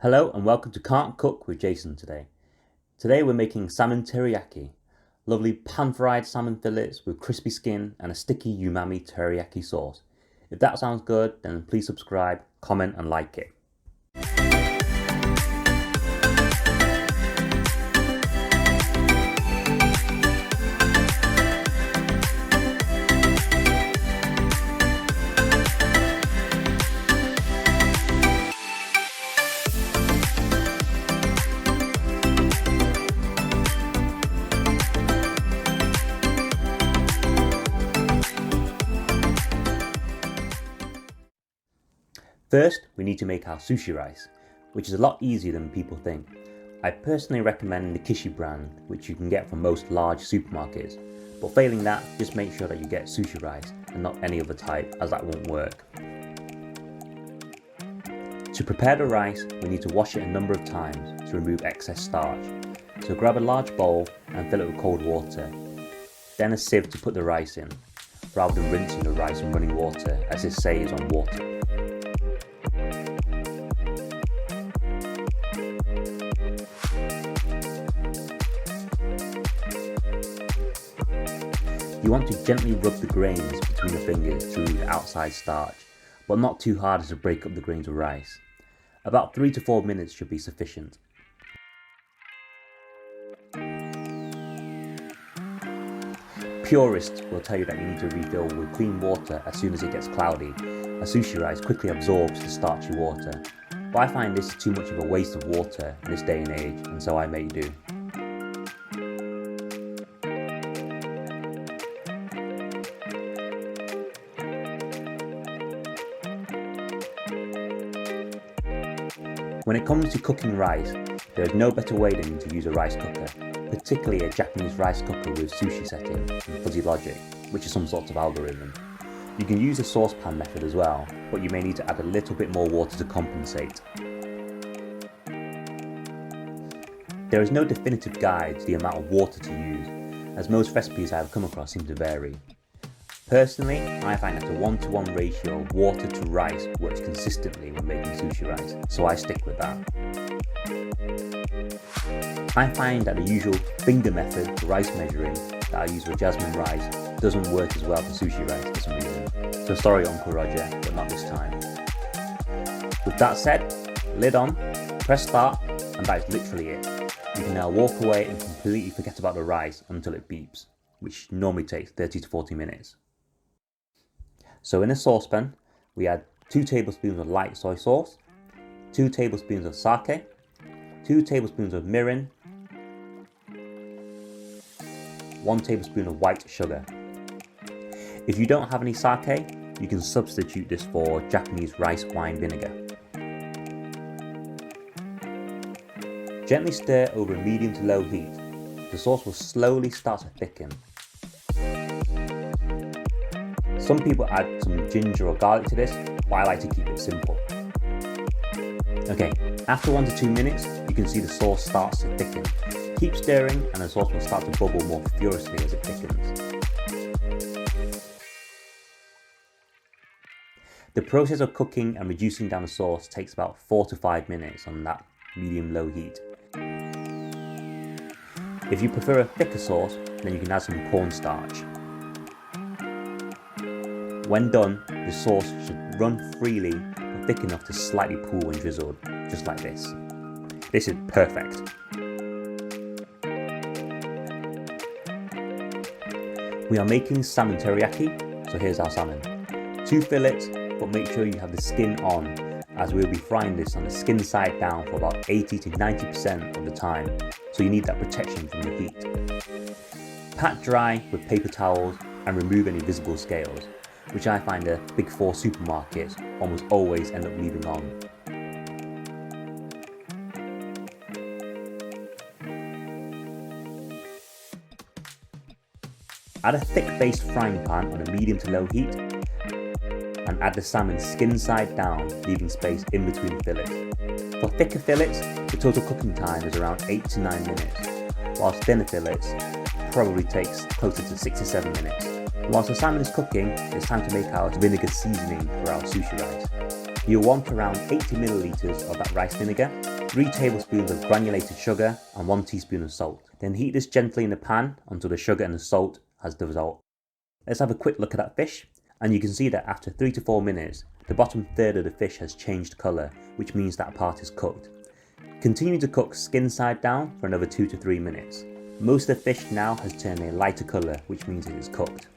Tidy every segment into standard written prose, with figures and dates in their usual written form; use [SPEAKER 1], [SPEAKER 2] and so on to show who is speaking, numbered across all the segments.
[SPEAKER 1] Hello and welcome to Can't Cook with Jason today. Today we're making salmon teriyaki, lovely pan-fried salmon fillets with crispy skin and a sticky umami teriyaki sauce. If that sounds good, then please subscribe, comment and like it. First, we need to make our sushi rice, which is a lot easier than people think. I personally recommend the Kishi brand, which you can get from most large supermarkets, but failing that, just make sure that you get sushi rice and not any other type, as that won't work. To prepare the rice, we need to wash it a number of times to remove excess starch. So grab a large bowl and fill it with cold water, then a sieve to put the rice in, rather than rinsing the rice in running water as this saves on water. You want to gently rub the grains between the fingers through the outside starch, but not too hard as to break up the grains of rice. About 3 to 4 minutes should be sufficient. Purists will tell you that you need to refill with clean water as soon as it gets cloudy, as sushi rice quickly absorbs the starchy water. But I find this too much of a waste of water in this day and age, and so I make do. When it comes to cooking rice, there is no better way than to use a rice cooker, particularly a Japanese rice cooker with sushi setting and fuzzy logic, which is some sort of algorithm. You can use the saucepan method as well, but you may need to add a little bit more water to compensate. There is no definitive guide to the amount of water to use, as most recipes I have come across seem to vary. Personally, I find that a 1-to-1 ratio of water to rice works consistently when making sushi rice, so I stick with that. I find that the usual finger method for rice measuring that I use for jasmine rice doesn't work as well for sushi rice for some reason. So sorry Uncle Roger, but not this time. With that said, lid on, press start, and that is literally it. You can now walk away and completely forget about the rice until it beeps, which normally takes 30 to 40 minutes. So in a saucepan, we add 2 tablespoons of light soy sauce, 2 tablespoons of sake, 2 tablespoons of mirin, 1 tablespoon of white sugar. If you don't have any sake, you can substitute this for Japanese rice wine vinegar. Gently stir over a medium to low heat. The sauce will slowly start to thicken. Some people add some ginger or garlic to this, but I like to keep it simple. Okay, after 1 to 2 minutes, you can see the sauce starts to thicken. Keep stirring and the sauce will start to bubble more furiously as it thickens. The process of cooking and reducing down the sauce takes about 4 to 5 minutes on that medium-low heat. If you prefer a thicker sauce, then you can add some cornstarch. When done, the sauce should run freely but thick enough to slightly pool when drizzled, just like this. This is perfect. We are making salmon teriyaki, so here's our salmon. 2 fillets, but make sure you have the skin on, as we'll be frying this on the skin side down for about 80 to 90% of the time, so you need that protection from the heat. Pat dry with paper towels and remove any visible scales, which I find the big 4 supermarkets almost always end up leaving on. Add a thick based frying pan on a medium to low heat and add the salmon skin side down, leaving space in between fillets. For thicker fillets, the total cooking time is around 8 to 9 minutes, whilst thinner fillets probably takes closer to 6 to 7 minutes. Whilst the salmon is cooking, it's time to make our vinegar seasoning for our sushi rice. You'll want around 80 milliliters of that rice vinegar, 3 tablespoons of granulated sugar and 1 teaspoon of salt. Then heat this gently in the pan until the sugar and the salt has dissolved. Let's have a quick look at that fish, and you can see that after 3 to 4 minutes, the bottom third of the fish has changed colour, which means that part is cooked. Continue to cook skin side down for another 2 to 3 minutes. Most of the fish now has turned a lighter colour, which means it is cooked,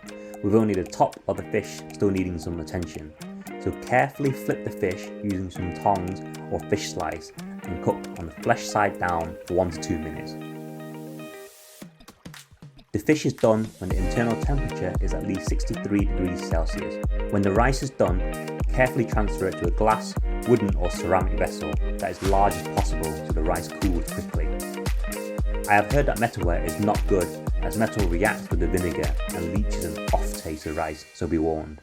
[SPEAKER 1] with only the top of the fish still needing some attention. So carefully flip the fish using some tongs or fish slice and cook on the flesh side down for 1 to 2 minutes. The fish is done when the internal temperature is at least 63 degrees Celsius. When the rice is done, carefully transfer it to a glass, wooden or ceramic vessel that is large as possible so the rice cools quickly. I have heard that metalware is not good as metal reacts with the vinegar and leaches an off taste of rice, so be warned.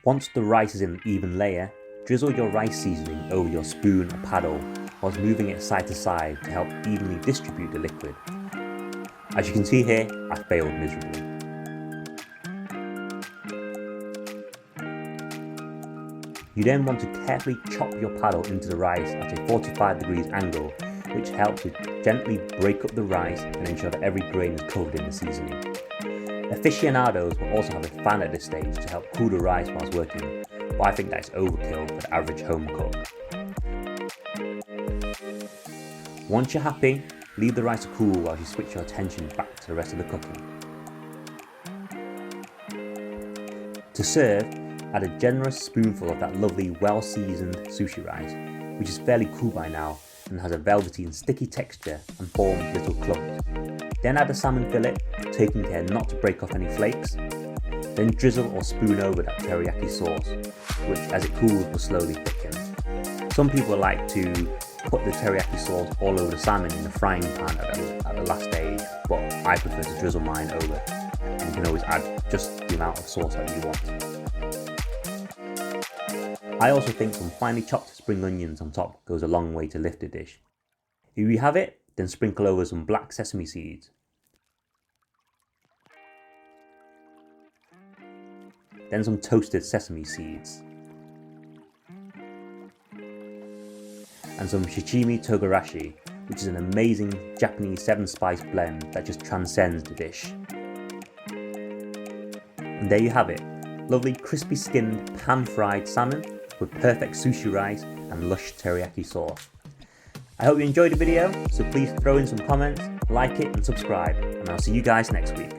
[SPEAKER 1] Once the rice is in an even layer, drizzle your rice seasoning over your spoon or paddle whilst moving it side to side to help evenly distribute the liquid. As you can see here, I failed miserably. You then want to carefully chop your paddle into the rice at a 45 degrees angle, which helps to gently break up the rice and ensure that every grain is covered in the seasoning. Aficionados will also have a fan at this stage to help cool the rice whilst working, but I think that is overkill for the average home cook. Once you're happy, leave the rice to cool while you switch your attention back to the rest of the cooking. To serve, add a generous spoonful of that lovely well-seasoned sushi rice, which is fairly cool by now and has a velvety and sticky texture and forms little clumps. Then add the salmon fillet, taking care not to break off any flakes. Then drizzle or spoon over that teriyaki sauce, which as it cools will slowly thicken. Some people like to put the teriyaki sauce all over the salmon in the frying pan at the last stage, but I prefer to drizzle mine over, and you can always add just the amount of sauce that you want. I also think some finely chopped spring onions on top goes a long way to lift the dish. If you have it, then sprinkle over some black sesame seeds. Then some toasted sesame seeds. And some Shichimi Togarashi, which is an amazing Japanese 7-spice blend that just transcends the dish. And there you have it, lovely crispy skinned pan-fried salmon with perfect sushi rice and lush teriyaki sauce. I hope you enjoyed the video, so please throw in some comments, like it and subscribe, and I'll see you guys next week.